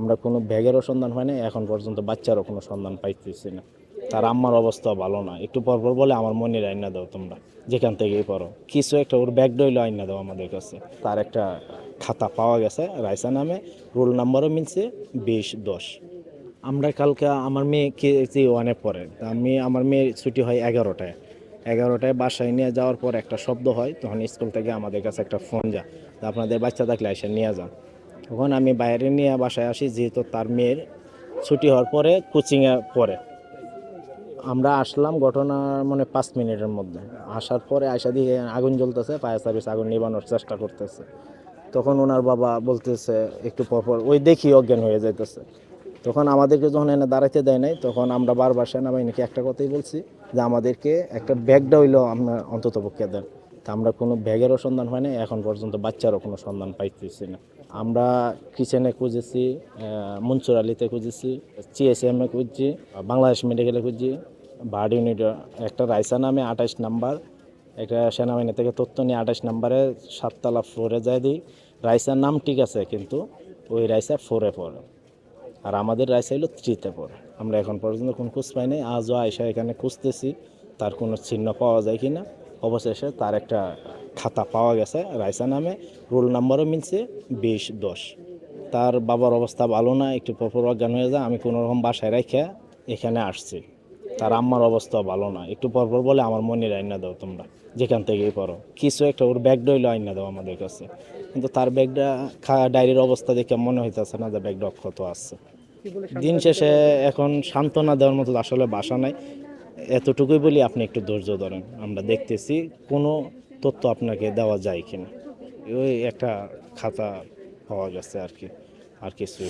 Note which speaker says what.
Speaker 1: আমরা কোনো ব্যাগেরও সন্ধান হয় না, এখন পর্যন্ত বাচ্চারও কোনো সন্ধান পাইতেছি না। তার আম্মার অবস্থা ভালো না, একটু পরপর বলে আমার মনির আইনা দাও তোমরা, যেখান থেকেই পারো কিছু একটা, ওর ব্যাগ ডইলো আইনা দাও আমাদের কাছে। তার একটা খাতা পাওয়া গেছে রাইসা নামে, রোল নাম্বারও মিলছে 20-10। আমরা কালকে আমার মেয়ে কেজি ওয়ানে পড়ে, তা আমার মেয়ের ছুটি হয় 11টায় বাসায় নিয়ে যাওয়ার পর একটা শব্দ হয়, তখন স্কুল থেকে আমাদের কাছে একটা ফোন যায়, তা আপনাদের বাচ্চা থাকলে এসে নিয়ে যান। তখন আমি বাইরে নিয়ে বাসায় আসি, যেহেতু তার মেয়ের ছুটি হওয়ার পরে কোচিংয়ে পড়ে। আমরা আসলাম ঘটনার 5 মিনিটের মধ্যে। আসার পরে আয়সা দিয়ে আগুন জ্বলতেছে, ফায়ার সার্ভিস আগুন নিবানোর চেষ্টা করতেছে। তখন ওনার বাবা বলতেছে একটু পরপর ওই দেখি অজ্ঞান হয়ে যাইতেছে। তখন আমাদেরকে যখন এনে দাঁড়াইতে দেয় নাই, তখন আমরা বারবার সেনাবাহিনীকে একটা কথাই বলছি যে আমাদেরকে একটা ব্যাগটা হইলো আমরা অন্তত পক্ষে দেন। তা আমরা কোনো ব্যাগেরও সন্ধান হয় না, এখন পর্যন্ত বাচ্চারও কোনো সন্ধান পাইতেছি না। আমরা কিচেনে খুঁজেছি, মনসুর আলীতে খুঁজেছি, সিএসএমে খুঁজছি, বাংলাদেশ মেডিকেলে খুঁজছি, বার্ড ইউনিট একটা রাইসা নামে 28 নাম্বার, একটা সেনাবাহিনী থেকে তথ্য নিয়ে 28 নাম্বারে 7তলা ফ্লোরে যায় দিই। রাইসার নাম ঠিক আছে, কিন্তু ওই রাইসা 4-এ পড়ে, আর আমাদের রাইসা হলো 3-তে পড়ে। আমরা এখন পর্যন্ত কোনো খোঁজ পাই নাই, আজও আয়সা এখানে খুঁজতেছি তার কোনো চিহ্ন পাওয়া যায় কি না। অবশেষে তার একটা খাতা পাওয়া গেছে রাইসা নামে, রোল নাম্বারও মিলছে 20-10। তার বাবার অবস্থা ভালো না, একটু পরপর অজ্ঞান হয়ে যায়। আমি কোনোরকম বাসায় রেখে এখানে আসছি। তার আম্মার অবস্থা ভালো না, একটু পরপর বলে আমার মনির আইনা দাও তোমরা, যেখান থেকেই পারো কিছু একটা, ওর ব্যাগ ডইলো আইনা দাও আমাদের কাছে। কিন্তু তার ব্যাগটা ডায়েরির অবস্থা দেখে মনে হইতেছে না যে ব্যাগটা অক্ষত আছে। দিন শেষে এখন সান্ত্বনা দেওয়ার মতো আসলে বাসা নাই, এতটুকুই বলি আপনি একটু ধৈর্য ধরেন, আমরা দেখতেছি কোনো তথ্য আপনাকে দেওয়া যায় কিনা। ওই একটা খাতা পাওয়া গেছে আর কি, আর কিছু